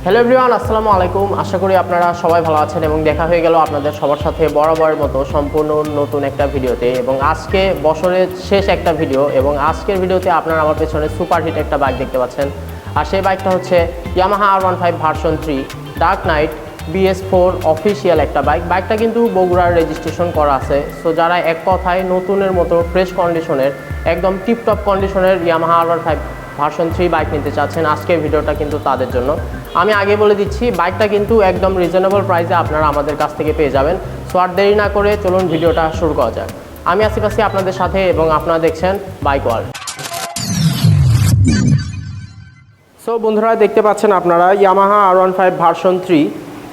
Hello everyone, আসসালামু আলাইকুম। আশা করি আপনারা সবাই ভালো আছেন এবং দেখা হয়ে গেল আপনাদের সবার সাথে বরাবরের মতো সম্পূর্ণ নতুন একটা ভিডিওতে। এবং আজকে বছরের শেষ একটা ভিডিও, এবং আজকের ভিডিওতে আপনারা আমার পেছনে সুপারহিট একটা বাইক দেখতে পাচ্ছেন। আর সেই বাইকটা হচ্ছে Yamaha R15 version 3 dark night BS4 official একটা বাইক। বাইকটা কিন্তু বগুড়ার রেজিস্ট্রেশন করা আছে। সো যারা এক কথায় নতুনের মতো ফ্রেশ কন্ডিশনের, একদম টিপটপ কন্ডিশনের ইয়ামাহা R15 ভার্সন 3 বাইক নিতে চাচ্ছেন, আজকের ভিডিওটা কিন্তু তাদের জন্য। আমি আগে বলে দিচ্ছি, বাইকটা কিন্তু একদম রিজনেবল প্রাইসে আপনারা আমাদের কাছ থেকে পেয়ে যাবেন। সো আর দেরি না করে চলুন ভিডিওটা শুরু করা যাক। আমি আসিফ আছি আপনাদের সাথে এবং আপনারা দেখছেন বাইক ওয়ার্ল্ড। সো বন্ধুরা, দেখতে পাচ্ছেন আপনারা ইয়ামাহা R15 ভার্সন 3,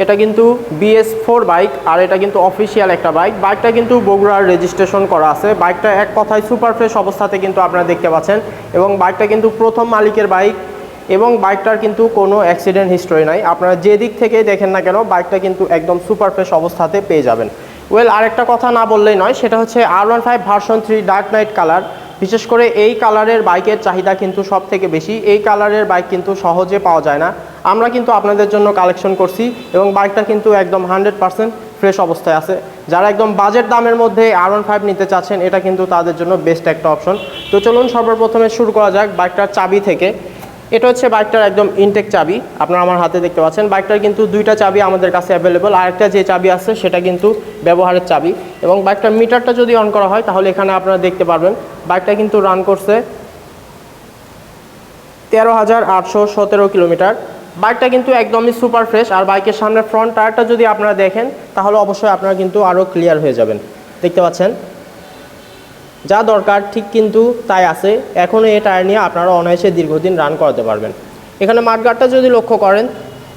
এটা কিন্তু BS4 বাইক, আর এটা কিন্তু অফিসিয়াল একটা বাইক। বাইকটা কিন্তু বগুড়ার রেজিস্ট্রেশন করা আছে। বাইকটা এক কথায় সুপার ফ্রেশ অবস্থাতে কিন্তু আপনারা দেখতে পাচ্ছেন, এবং বাইকটা কিন্তু প্রথম মালিকের বাইক, এবং বাইকটার কিন্তু কোনো অ্যাক্সিডেন্ট হিস্টরি নাই। আপনারা যে দিক থেকে দেখেন না কেন, বাইকটা কিন্তু একদম সুপার ফ্রেশ অবস্থাতে পেয়ে যাবেন। আরেকটা কথা না বললেই নয়, সেটা হচ্ছে R15 version 3 dark night colour. বিশেষ করে এই কালারের বাইকের চাহিদা কিন্তু সব থেকে বেশি। এই কালারের বাইক কিন্তু সহজে পাওয়া যায় না। আমরা কিন্তু আপনাদের জন্য কালেকশন করছি, এবং বাইকটা কিন্তু একদম 100% ফ্রেশ অবস্থায় আছে। যারা একদম বাজেট দামের মধ্যে R15 নিতে চাচ্ছেন, এটা কিন্তু তাদের জন্য বেস্ট একটা অপশন। তো চলুন সর্বপ্রথমে শুরু করা যাক বাইকটার চাবি থেকে। এটা হচ্ছে বাইকটার একদম ইনটেক চাবি, আপনারা আমার হাতে দেখতে পাচ্ছেন। বাইকটার কিন্তু দুইটা চাবি আমাদের কাছে অ্যাভেলেবল, আরেকটা যে চাবি আছে সেটা কিন্তু ব্যবহারের চাবি। এবং বাইকটার মিটারটা যদি অন করা হয়, তাহলে এখানে আপনারা দেখতে পারবেন বাইকটা কিন্তু রান করছে 13,817 কিলোমিটার। বাইকটা কিন্তু একদমই সুপার ফ্রেশ। আর বাইকের সামনে ফ্রন্ট টায়ারটা যদি আপনারা দেখেন, তাহলে অবশ্যই আপনারা কিন্তু আরও ক্লিয়ার হয়ে যাবেন। দেখতে পাচ্ছেন, যা দরকার ঠিক কিন্তু তাই আছে। এখন এই টায়ার নিয়ে আপনারা অনায়াসে দীর্ঘদিন রান করাতে পারবেন। এখানে মাঠগার্ডটা যদি লক্ষ্য করেন,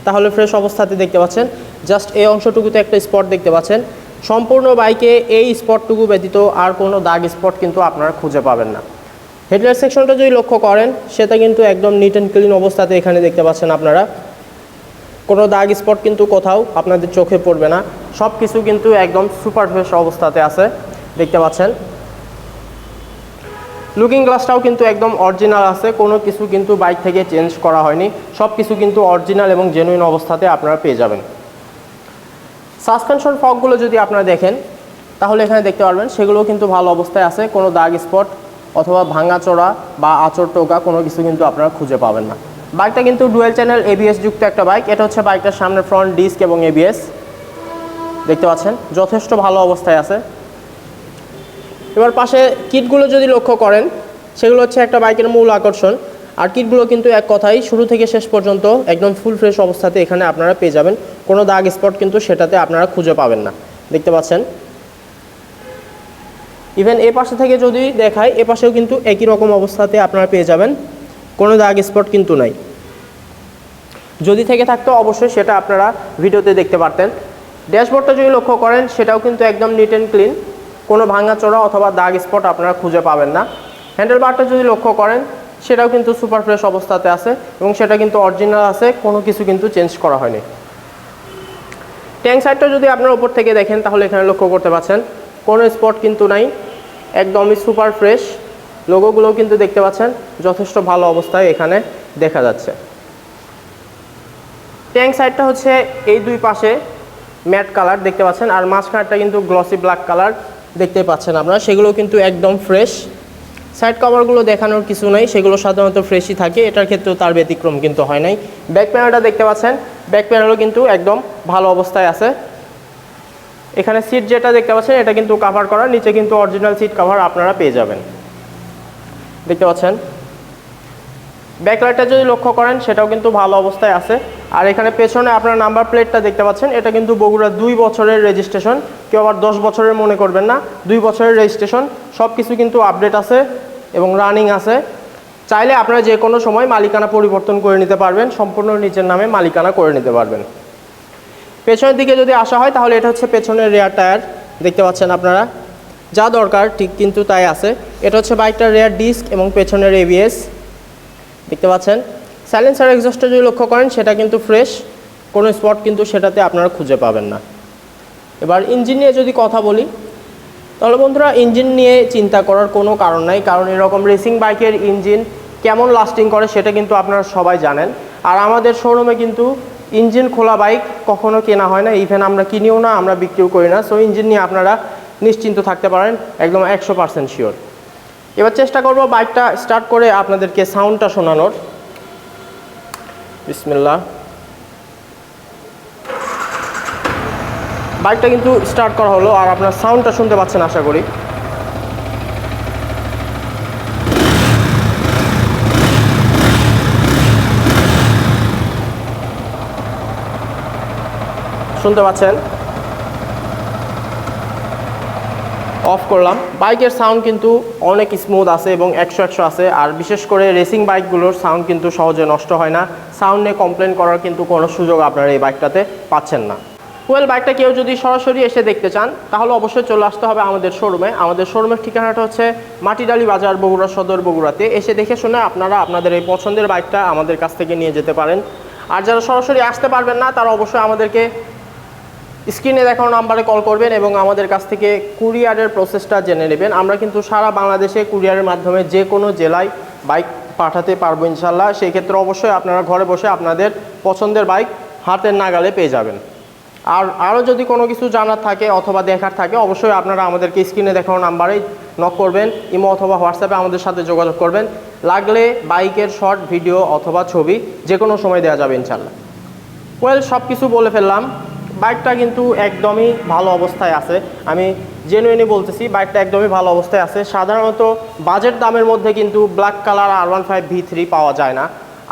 তাহলে ফ্রেশ অবস্থাতে দেখতে পাচ্ছেন। জাস্ট এই অংশটুকুতে একটা স্পট দেখতে পাচ্ছেন। সম্পূর্ণ বাইকে এই স্পটটুকু ব্যতীত আর কোনো দাগ স্পট কিন্তু আপনারা খুঁজে পাবেন না। হেডলাইট সেকশনটা যদি লক্ষ্য করেন, সেটা কিন্তু একদম নিট অ্যান্ড ক্লিন অবস্থাতে এখানে দেখতে পাচ্ছেন আপনারা। কোনো দাগ স্পট কিন্তু কোথাও আপনাদের চোখে পড়বে না। সব কিছু কিন্তু একদম সুপার ফ্রেশ অবস্থাতে আছে, দেখতে পাচ্ছেন। লুকিং গ্লাসটাও কিন্তু একদম অরিজিনাল আছে, কোনো কিছু কিন্তু বাইক থেকে চেঞ্জ করা হয়নি। সব কিছু কিন্তু অরিজিনাল এবং জেনুইন অবস্থাতে আপনারা পেয়ে যাবেন। সাসপেনশন ফকগুলো যদি আপনারা দেখেন, তাহলে এখানে দেখতে পারবেন সেগুলো কিন্তু ভালো অবস্থায় আছে। কোনো দাগ স্পট অথবা ভাঙাচোরা বা আঁচড় টোকা কোনো কিছু কিন্তু আপনারা খুঁজে পাবেন না। বাইকটা কিন্তু ডুয়েল চ্যানেল ABS যুক্ত একটা বাইক। এটা হচ্ছে বাইকটার সামনে ফ্রন্ট ডিস্ক এবং ABS, দেখতে পাচ্ছেন যথেষ্ট ভালো অবস্থায় আছে। এবার পাশে কিটগুলো যদি লক্ষ্য করেন, সেগুলো হচ্ছে একটা বাইকের মূল আকর্ষণ। আর কিটগুলো কিন্তু এক কথাই শুরু থেকে শেষ পর্যন্ত একদম ফুল ফ্রেশ অবস্থাতে এখানে আপনারা পেয়ে যাবেন। কোনো দাগ স্পট কিন্তু সেটাতে আপনারা খুঁজে পাবেন না, দেখতে পাচ্ছেন। ইভেন এ পাশে থেকে যদি দেখায়, এ পাশেও কিন্তু একই রকম অবস্থাতে আপনারা পেয়ে যাবেন, কোনো দাগ স্পট কিন্তু নাই। যদি থেকে থাকতো অবশ্যই সেটা আপনারা ভিডিওতে দেখতে পারতেন। ড্যাশবোর্ডটা যদি লক্ষ্য করেন, সেটাও কিন্তু একদম নিট অ্যান্ড ক্লিন, কোনো ভাঙাচোরা অথবা দাগ স্পট আপনারা খুঁজে পাবেন না। হ্যান্ডেল বারটা যদি লক্ষ্য করেন, সেটাও কিন্তু সুপার ফ্রেশ অবস্থাতে আছে, এবং সেটা কিন্তু অরিজিনাল আছে, কোনো কিছু কিন্তু চেঞ্জ করা হয়নি। ট্যাঙ্ক সাইডটা যদি আপনারা উপর থেকে দেখেন, তাহলে এখানে লক্ষ্য করতে পাচ্ছেন কোনো স্পট কিন্তু নাই, একদমই সুপার ফ্রেশ। লোগোগুলোও কিন্তু দেখতে পাচ্ছেন যথেষ্ট ভালো অবস্থায় এখানে দেখা যাচ্ছে। ট্যাঙ্ক সাইডটা হচ্ছে এই দুই পাশে ম্যাট কালার দেখতে পাচ্ছেন, আর মাঝখানটা কিন্তু গ্লসি ব্ল্যাক কালার দেখতে পাচ্ছেন আপনারা। সেগুলো কিন্তু একদম ফ্রেশ। সাইড কভারগুলো দেখানোর কিছু নাই, সেগুলো সাধারণত ফ্রেশই থাকে, এটার ক্ষেত্রেও তার ব্যতিক্রম কিন্তু হয় নাই। ব্যাক প্যানেলটা দেখতে পাচ্ছেন, ব্যাক প্যানেলও কিন্তু একদম ভালো অবস্থায় আছে। এখানে সিট যেটা দেখতে পাচ্ছেন, এটা কিন্তু কাভার করা, নিচে কিন্তু অরিজিনাল সিট কাভার আপনারা পেয়ে যাবেন, দেখতে পাচ্ছেন। ব্যাকলাইটটা যদি লক্ষ্য করেন, সেটাও কিন্তু ভালো অবস্থায় আছে। আর এখানে পেছনে আপনার নাম্বার প্লেটটা দেখতে পাচ্ছেন, এটা কিন্তু বগুড়া 2 বছরের রেজিস্ট্রেশন। কেউ আবার 10 বছরের মনে করবেন না, 2 বছরের রেজিস্ট্রেশন। সব কিছু কিন্তু আপডেট আছে এবং রানিং আছে। চাইলে আপনারা যে কোনো সময় মালিকানা পরিবর্তন করে নিতে পারবেন, সম্পূর্ণ নিজের নামে মালিকানা করে নিতে পারবেন। পেছনের দিকে যদি আসা হয়, তাহলে এটা হচ্ছে পেছনের রেয়ার টায়ার, দেখতে পাচ্ছেন আপনারা। যা দরকার ঠিক কিন্তু তাই আছে। এটা হচ্ছে বাইকটার রেয়ার ডিস্ক এবং পেছনের ABS, দেখতে পাচ্ছেন। সাইলেন্সার এক্সস্টটা যদি লক্ষ্য করেন, সেটা কিন্তু ফ্রেশ, কোনো স্পট কিন্তু সেটাতে আপনারা খুঁজে পাবেন না। এবার ইঞ্জিন নিয়ে যদি কথা বলি, তাহলে বন্ধুরা ইঞ্জিন নিয়ে চিন্তা করার কোনো কারণ নাই, কারণ এরকম রেসিং বাইকের ইঞ্জিন কেমন লাস্টিং করে সেটা কিন্তু আপনারা সবাই জানেন। আর আমাদের শোরুমে কিন্তু ইঞ্জিন খোলা বাইক কখনো কেনা হয় না, ইভেন আমরা কিনিও না, আমরা বিক্রিও করি না। সো ইঞ্জিন নিয়ে আপনারা নিশ্চিন্ত থাকতে পারেন, একদম 100% শিওর। এবার চেষ্টা করব বাইকটা স্টার্ট করে আপনাদেরকে সাউন্ডটা শোনানোর। বিসমিল্লাহ। বাইকটা কিন্তু স্টার্ট করা হলো, আর আপনার সাউন্ডটা শুনতে পাচ্ছেন আশা করি। শুনতে পাচ্ছেন? অফ করলাম। বাইকের সাউন্ড কিন্তু অনেক স্মুথ আছে এবং 100 আছে। আর বিশেষ করে রেসিং বাইকগুলোর সাউন্ড কিন্তু সহজে নষ্ট হয় না। সাউন্ড নিয়ে কমপ্লেন করার কিন্তু কোনো সুযোগ আপনারা এই বাইকটাতে পাচ্ছেন না। ওয়েল, বাইকটা কেউ যদি সরাসরি এসে দেখতে চান তাহলে অবশ্যই চলে আসতে হবে আমাদের শোরুমে। আমাদের শোরুমের ঠিকানাটা হচ্ছে মাটিডালি বাজার, বগুড়া সদর, বগুড়াতে। এসে দেখে শুনে আপনারা আপনাদের এই পছন্দের বাইকটা আমাদের কাছ থেকে নিয়ে যেতে পারেন। আর যারা সরাসরি আসতে পারবেন না তারা অবশ্যই আমাদেরকে স্ক্রিনে দেখানো নাম্বারে কল করবেন এবং আমাদের কাছ থেকে কুরিয়ারের প্রসেসটা জেনে নেবেন। আমরা কিন্তু সারা বাংলাদেশে কুরিয়ারের মাধ্যমে যে কোনো জেলায় বাইক পাঠাতে পারবো ইনশাল্লাহ। সেই ক্ষেত্রে অবশ্যই আপনারা ঘরে বসে আপনাদের পছন্দের বাইক হাতের নাগালে পেয়ে যাবেন। আর আরও যদি কোনো কিছু জানার থাকে অথবা দেখার থাকে অবশ্যই আপনারা আমাদেরকে স্ক্রিনে দেখানো নাম্বারে নক করবেন, ইমো অথবা হোয়াটসঅ্যাপে আমাদের সাথে যোগাযোগ করবেন। লাগলে বাইকের শর্ট ভিডিও অথবা ছবি যে কোনো সময় দেওয়া যাবে ইনশাল্লাহ। ওয়েল, সব কিছু বলে ফেললাম। বাইকটা কিন্তু একদমই ভালো অবস্থায় আছে, আমি জেনুইনলি বলতেছি বাইকটা একদমই ভালো অবস্থায় আছে। সাধারণত বাজেট দামের মধ্যে কিন্তু ব্ল্যাক কালার R15 V3 পাওয়া যায় না।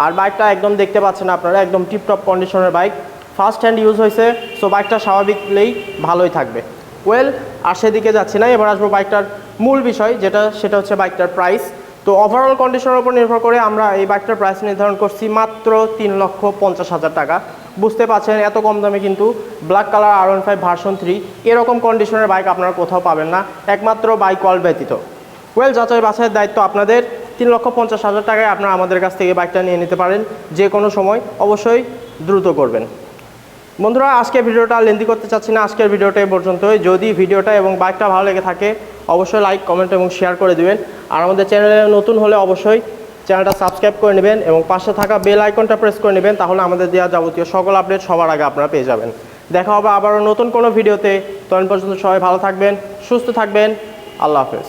আর বাইকটা একদম দেখতে পাচ্ছেন আপনারা একদম টিপটপ কন্ডিশনের বাইক, ফার্স্ট হ্যান্ড ইউজ হয়েছে। সো বাইকটা স্বাভাবিকলেই ভালোই থাকবে। ওয়েল, আর সেদিকে যাচ্ছি না, এবার আসবো বাইকটার মূল বিষয় সেটা হচ্ছে বাইকটার প্রাইস। তো ওভারঅল কন্ডিশনের উপর নির্ভর করে আমরা এই বাইকটার প্রাইস নির্ধারণ করছি মাত্র 3,50,000 টাকা। বুঝতে পারছেন এত কম দামে কিন্তু ব্ল্যাক কালার R15 ভার্সন 3 এরকম কন্ডিশনের বাইক আপনারা কোথাও পাবেন না, একমাত্র বাইক ওয়ার্ল্ড ব্যতীত। ওয়েল, যাচাই বাছাইয়ের দায়িত্ব আপনাদের। 3,50,000 টাকায় আপনারা আমাদের কাছ থেকে বাইকটা নিয়ে নিতে পারেন যে কোনো সময়, অবশ্যই দ্রুত করবেন। বন্ধুরা, আজকের ভিডিওটা লেন্দি করতে চাচ্ছি না, আজকের ভিডিওটা এই পর্যন্তই। যদি ভিডিওটা এবং বাইকটা ভালো লেগে থাকে অবশ্যই লাইক, কমেন্ট এবং শেয়ার করে দিবেন। আর আমাদের চ্যানেলে নতুন হলে অবশ্যই চ্যানেলটা সাবস্ক্রাইব করে নেবেন এবং পাশে থাকা বেল আইকনটা প্রেস করে নেবেন, তাহলে আমাদের দেওয়া যাবতীয় সকল আপডেট সবার আগে আপনারা পেয়ে যাবেন। দেখা হবে আবারও নতুন কোনো ভিডিওতে। তখন পর্যন্ত সবাই ভালো থাকবেন, সুস্থ থাকবেন। আল্লাহ হাফেজ।